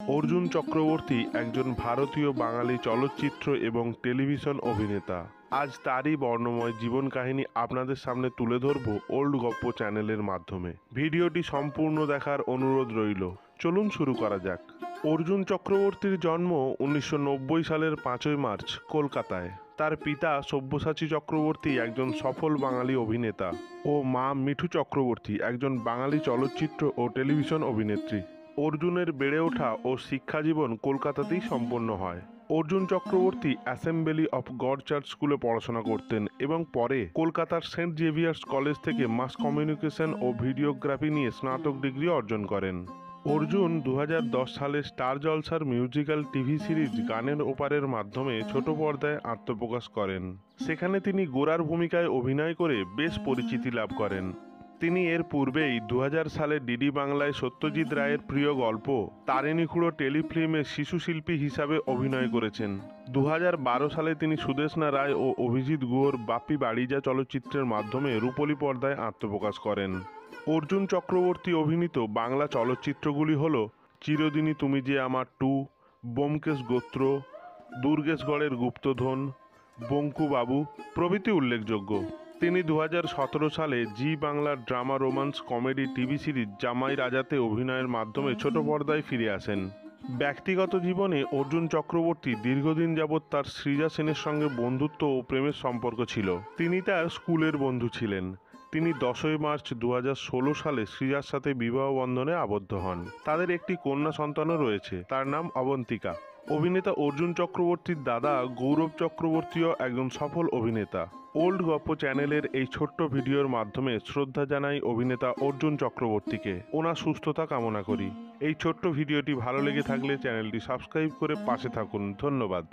অর্জুন চক্রবর্তী একজন ভারতীয় বাঙালি চলচ্চিত্র এবং টেলিভিশন অভিনেতা। আজ তারই বর্ণময় জীবন কাহিনী আপনাদের সামনে তুলে ধরব ওল্ড গপ্প চ্যানেলের মাধ্যমে। ভিডিওটি সম্পূর্ণ দেখার অনুরোধ রইল। চলুন শুরু করা যাক। অর্জুন চক্রবর্তীর জন্ম 1990 সালের 5ই মার্চ কলকাতায়। তার পিতা সব্যসাচী চক্রবর্তী একজন সফল বাঙালি অভিনেতা ও মা মিঠু চক্রবর্তী একজন বাঙালি চলচ্চিত্র ও টেলিভিশন অভিনেত্রী। অর্জুনের বেড়ে ওঠা ও শিক্ষাজীবন কলকাতাতেই সম্পন্ন হয়। Arjun Chakraborty assembly of god church স্কুলে পড়াশোনা করতেন এবং পরে কলকাতার সেন্ট জেভিয়ার্স কলেজ থেকে মাস কমিউনিকেশন ও ভিডিওগ্রাফি নিয়ে স্নাতক ডিগ্রি অর্জন করেন। অর্জুন 2010 সালে স্টার জলসার মিউজিক্যাল টিভি সিরিজ গানের ওপারের মাধ্যমে ছোট পর্দায় আত্মপ্রকাশ করেন। সেখানে তিনি গোরার ভূমিকায় অভিনয় করে বেশ পরিচিতি লাভ করেন। তিনি এর পূর্বেই 2000 সালে ডিডি বাংলায় সত্যজিৎ রায়ের প্রিয় গল্প তারিণী খুঁড়ো টেলিফিল্মে শিশু শিল্পী হিসাবে অভিনয় করেছেন। 2012 সালে তিনি সুদেষ্ণা রায় ও অভিজিৎ গুহর বাপি বাড়িজা চলচ্চিত্রের মাধ্যমে রূপলী পর্দায় আত্মপ্রকাশ করেন। অর্জুন চক্রবর্তী অভিনীত বাংলা চলচ্চিত্রগুলি হল চিরদিনই তুমি যে আমার 2, ব্যোমকেশ গোত্র, দুর্গেশগড়ের গুপ্তধন, বঙ্কুবাবু প্রভৃতি উল্লেখযোগ্য। তিনি 2017 সালে জি বাংলার drama romance comedy TV series জামাই রাজাতে অভিনয়ের মাধ্যমে ছোট পর্দায় ফিরে আসেন। ব্যক্তিগত জীবনে অর্জুন চক্রবর্তী দীর্ঘদিন যাবৎ তার সৃজা সেনের সঙ্গে বন্ধুত্ব ও প্রেমের সম্পর্ক ছিল। তিনি তার স্কুলের বন্ধু ছিলেন। তিনি 10ই মার্চ 2016 সালে সৃজার সাথে বিবাহ বন্ধনে আবদ্ধ হন। তাদের একটি কন্যা সন্তানও রয়েছে, তার নাম অবন্তিকা। অভিনেতা অর্জুন চক্রবর্তীর দাদা গৌরব চক্রবর্তীও একজন সফল অভিনেতা। ওল্ড গপ্প চ্যানেলের এই ছোট্ট ভিডিওর মাধ্যমে শ্রদ্ধা জানাই অভিনেতা অর্জুন চক্রবর্তীকে। ওনার সুস্থতা কামনা করি। এই ছোট্ট ভিডিওটি ভালো লেগে থাকলে চ্যানেলটি সাবস্ক্রাইব করে পাশে থাকুন। ধন্যবাদ।